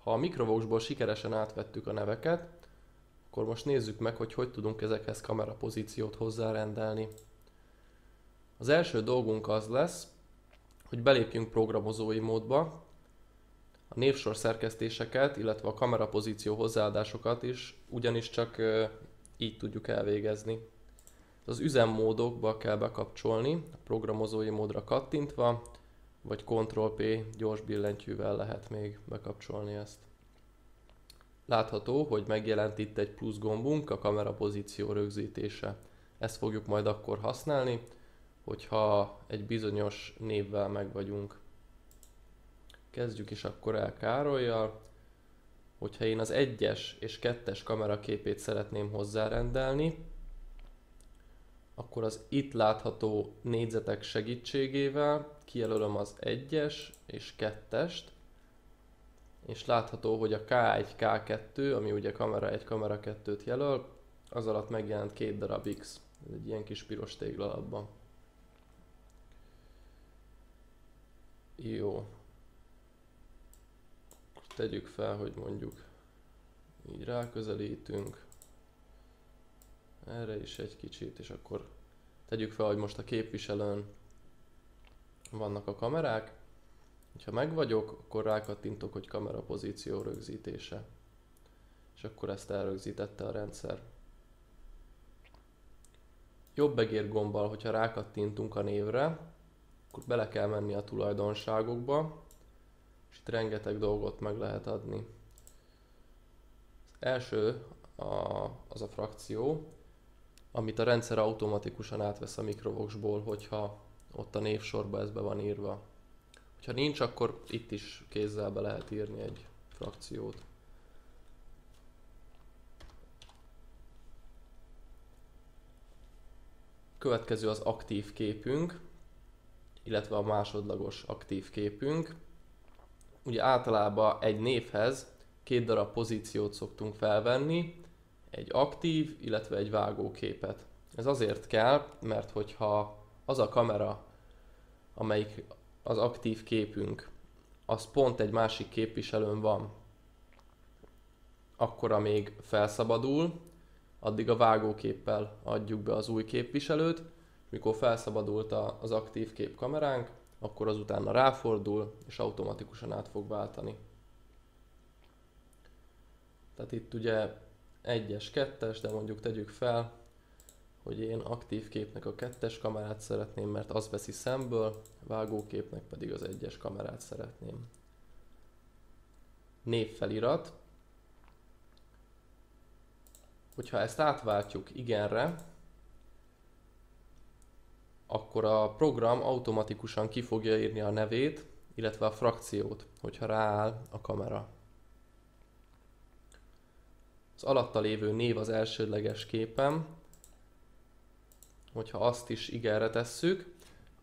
Ha a Microvoxból sikeresen átvettük a neveket, akkor most nézzük meg, hogy tudunk ezekhez kamerapozíciót hozzárendelni. Az első dolgunk az lesz, hogy belépjünk programozói módba, a névsor szerkesztéseket, illetve a kamerapozíció hozzáadásokat is ugyanis csak így tudjuk elvégezni. Az üzemmódokba kell bekapcsolni, a programozói módra kattintva, vagy Ctrl-P gyors billentyűvel lehet még bekapcsolni ezt. Látható, hogy megjelent itt egy plusz gombunk, a kamera pozíció rögzítése. Ezt fogjuk majd akkor használni, hogyha egy bizonyos névvel meg vagyunk. Kezdjük is akkor el Károllyal. Hogyha én az 1-es és 2-es kameraképét szeretném hozzárendelni, akkor az itt látható négyzetek segítségével kijelölöm az 1-es és 2-est, és látható, hogy a K1, K2, ami ugye kamera 1, kamera 2-t jelöl, az alatt megjelent 2 darab X. Ez egy ilyen kis piros téglalapban. Jó. Tegyük fel, hogy mondjuk így ráközelítünk. Erre is egy kicsit, és akkor tegyük fel, hogy most a képviselőn vannak a kamerák. Ha meg vagyok, akkor rákattintok, hogy kamera pozíció rögzítése. És akkor ezt elrögzítette a rendszer. Jobb egér gombbal, hogyha rákattintunk a névre, akkor bele kell menni a tulajdonságokba, és itt rengeteg dolgot meg lehet adni. Az első az a frakció, amit a rendszer automatikusan átvesz a Microvoxból, hogyha ott a névsorba ez be van írva. Ha nincs, akkor itt is kézzel be lehet írni egy frakciót. Következő az aktív képünk, illetve a másodlagos aktív képünk. Ugye általában egy névhez 2 darab pozíciót szoktunk felvenni, egy aktív, illetve egy vágóképet. Ez azért kell, mert hogyha az a kamera, amelyik az aktív képünk, az pont egy másik képviselőn van, akkora még felszabadul, addig a vágóképpel adjuk be az új képviselőt, mikor felszabadult az aktív kép kameránk, akkor az utána ráfordul, és automatikusan át fog váltani. Tehát itt ugye 1-es, 2-es, de mondjuk tegyük fel, hogy én aktív képnek a 2-es kamerát szeretném, mert az veszi szemből, vágóképnek pedig az 1-es kamerát szeretném. Névfelirat. Hogyha ezt átváltjuk igenre, akkor a program automatikusan ki fogja írni a nevét, illetve a frakciót, hogyha rááll a kamera. Az alatta lévő név az elsődleges képem, hogyha azt is igenre tesszük,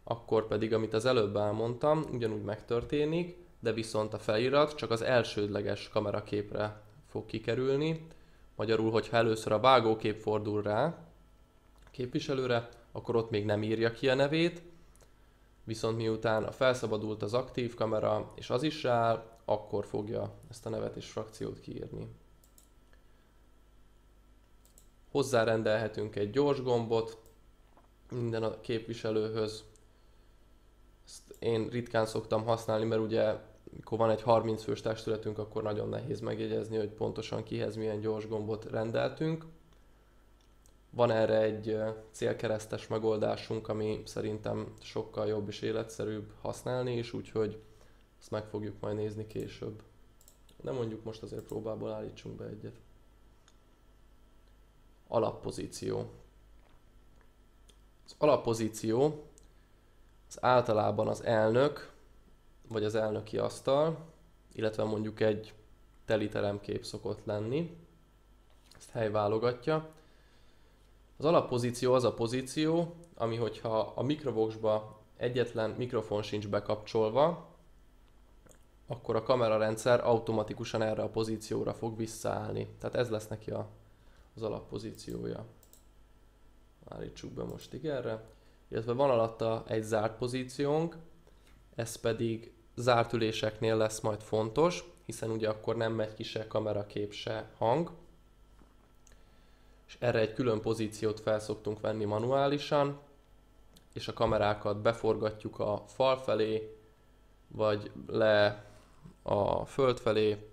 akkor pedig, amit az előbb elmondtam, ugyanúgy megtörténik, de viszont a felirat csak az elsődleges kameraképre fog kikerülni. Magyarul, hogyha először a vágókép fordul rá a képviselőre, akkor ott még nem írja ki a nevét, viszont miután a felszabadult az aktív kamera, és az is rááll, akkor fogja ezt a nevet és frakciót kiírni. Hozzárendelhetünk egy gyors gombot minden a képviselőhöz. Ezt én ritkán szoktam használni, mert ugye mikor van egy 30 fős testületünk, akkor nagyon nehéz megjegyezni, hogy pontosan kihez milyen gyors gombot rendeltünk. Van erre egy célkeresztes megoldásunk, ami szerintem sokkal jobb és életszerűbb használni is, úgyhogy ezt meg fogjuk majd nézni később. De mondjuk most azért próbából állítsunk be egyet. Alappozíció. Az alappozíció az általában az elnök, vagy az elnöki asztal, illetve mondjuk egy teli teremkép szokott lenni. Ezt helyválogatja. Az alappozíció az a pozíció, ami hogyha a Microvoxba egyetlen mikrofon sincs bekapcsolva, akkor a kamerarendszer automatikusan erre a pozícióra fog visszaállni. Tehát ez lesz neki az alappozíciója. Állítsuk be most igenre. Illetve van alatta egy zárt pozíciónk, ez pedig zárt üléseknél lesz majd fontos, hiszen ugye akkor nem megy ki se kamerakép, se hang. És erre egy külön pozíciót fel szoktunk venni manuálisan, és a kamerákat beforgatjuk a fal felé, vagy le a föld felé,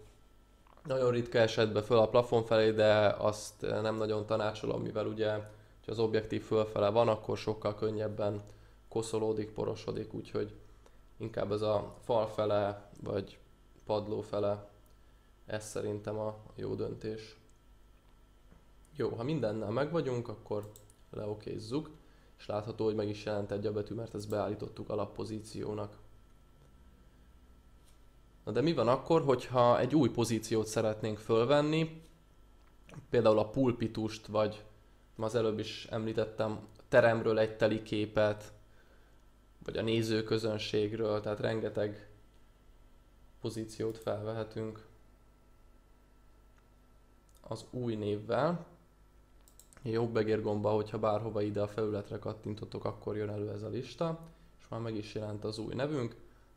nagyon ritka esetben föl a plafon felé, de azt nem nagyon tanácsolom, mivel ugye, ha az objektív fölfele van, akkor sokkal könnyebben koszolódik, porosodik, úgyhogy inkább ez a fal fele, vagy padló fele, ez szerintem a jó döntés. Jó, ha mindennel meg vagyunk, akkor leokézzuk, és látható, hogy meg is jelent egy a betű, mert ezt beállítottuk alappozíciónak. Na de mi van akkor, hogyha egy új pozíciót szeretnénk fölvenni, például a pulpitust, vagy az előbb is említettem, teremről egy teli képet, vagy a nézőközönségről, tehát rengeteg pozíciót felvehetünk az új névvel. Jobb egérgomba, hogyha bárhova ide a felületre kattintotok, akkor jön elő ez a lista, és már meg is jelent az új nevünk.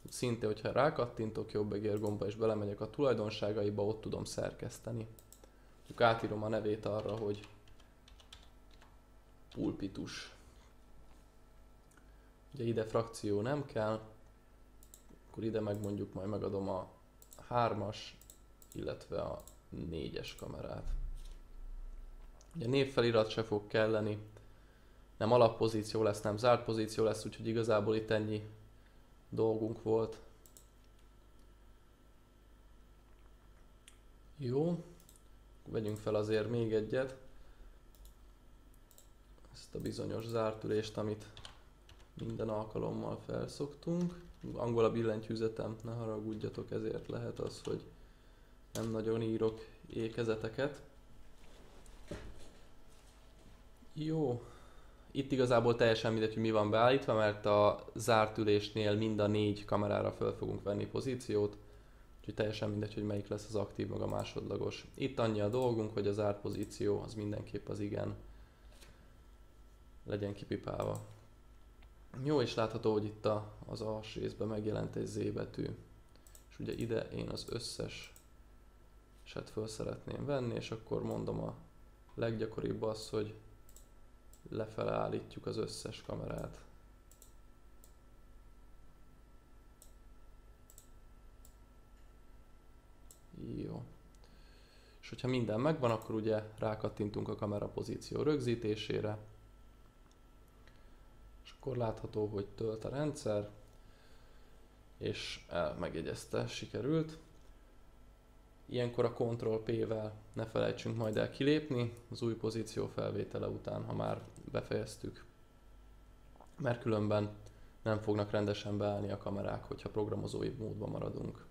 Szintén, hogyha rákattintok jobb egérgomba és belemegyek a tulajdonságaiba, ott tudom szerkeszteni. Átírom a nevét arra, hogy pulpitus. Ugye ide frakció nem kell, akkor ide meg mondjuk majd megadom a 3-as, illetve a 4-es kamerát. Ugye névfelirat se fog kelleni, nem alappozíció lesz, nem zárt pozíció lesz, úgyhogy igazából itt ennyi dolgunk volt. Jó, vegyünk fel azért még egyet. Ezt a bizonyos zárt ülést, amit minden alkalommal felszoktunk. Angol a billentyűzetem, ne haragudjatok, ezért lehet az, hogy nem nagyon írok ékezeteket. Jó, itt igazából teljesen mindegy, hogy mi van beállítva, mert a zárt ülésnél mind a 4 kamerára fel fogunk venni pozíciót, úgyhogy teljesen mindegy, hogy melyik lesz az aktív, meg a másodlagos. Itt annyi a dolgunk, hogy a zárt pozíció az mindenképp az igen legyen kipipálva. Jó, és látható, hogy itt az alsó részben megjelent egy Z betű, és ugye ide én az összes eset föl szeretném venni, és akkor mondom a leggyakoribb az, hogy lefele állítjuk az összes kamerát. Jó. És hogyha minden megvan, akkor ugye rákattintunk a kamera pozíció rögzítésére. És akkor látható, hogy tölt a rendszer, és megjegyezte, sikerült. Ilyenkor a Ctrl+P-vel ne felejtsünk majd el kilépni az új pozíció felvétele után, ha már befejeztük. Mert különben nem fognak rendesen beállni a kamerák, hogyha programozói módban maradunk.